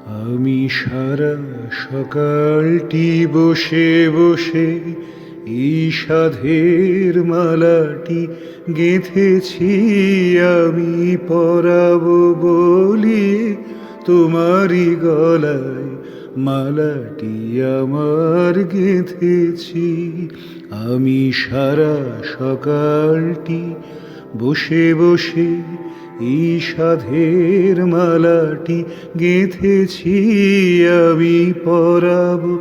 আমি সারা সকালটি বসে বসে এই সাধের মালাটি গেঁথেছি, আমি পরাবো বলিয়ে তোমারই গলায় মালাটি আমার গেঁথেছি। আমি সারা সকালটি বসে বসে এই সাধের মালাটি গেঁথেছি, আমি পরাবো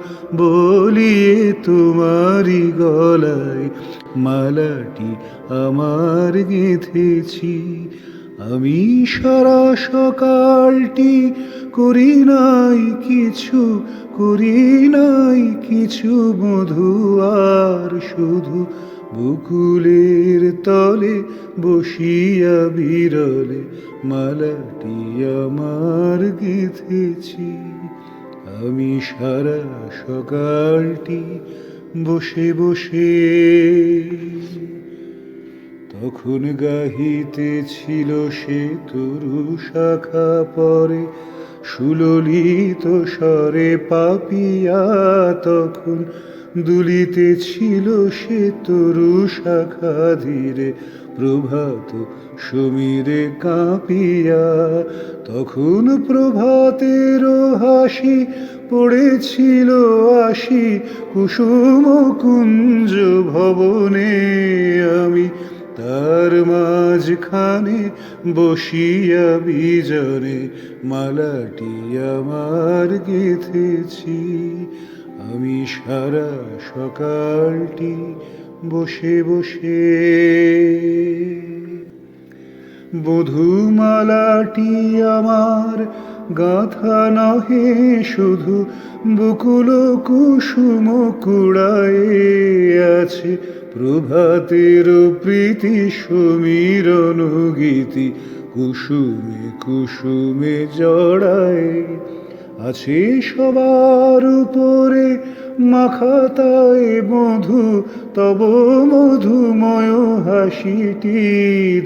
বলিয়ে তোমারই গলায় মালাটি আমার গেঁথেছি। আমি সারা সকালটি করি নাই কিছু, করি নাই কিছু মধু, আর শুধু বকুলের তলে বসিয়া বিরলে মালাটি আমার গেঁথেছি। আমি সারা সকালটি বসে বসে তখন গাহিতেছিল সে তরু শাখা পরে সুললিত স্বরে পাপিয়া, তখন দুলিতেছিল সে তরু শাখা ধীরে প্রভাত সমীরে কাঁপিয়া। তখন প্রভাতের হাসি পড়েছিল আসি কুসুম কুঞ্জ ভবনে, আমি তার মাঝখানে বসিয়া বিজনে মালাটি আমার গেঁথেছি। আমি সারা সকালটি বসে বসে বধূমালাটি আমার গাঁথা নহে শুধু, বকুল কুসুম কুড়ায়ে আছে প্রভাতের প্রীতি সমীরণ গীতি কুসুমে কুসুমে জড়ায়। আছে সবার উপরে মাখাতায় মধু, তব মধুময় হাসিটি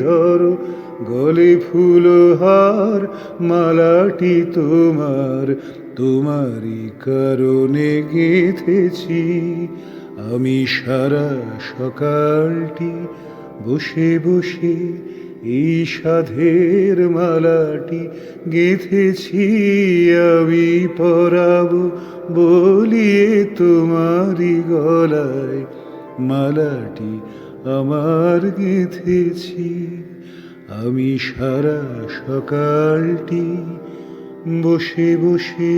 ধরো গলে ফুলহার মালাটি তোমার, তোমারই কারণে গেঁথেছি। আমি সারা সকালটি বসে বসে এই সাধের মালাটি গেঁথেছি, আমি পরাবো বলিয়ে তোমারই গলায় মালাটি আমার গেঁথেছি। আমি সারা সকালটি বসে বসে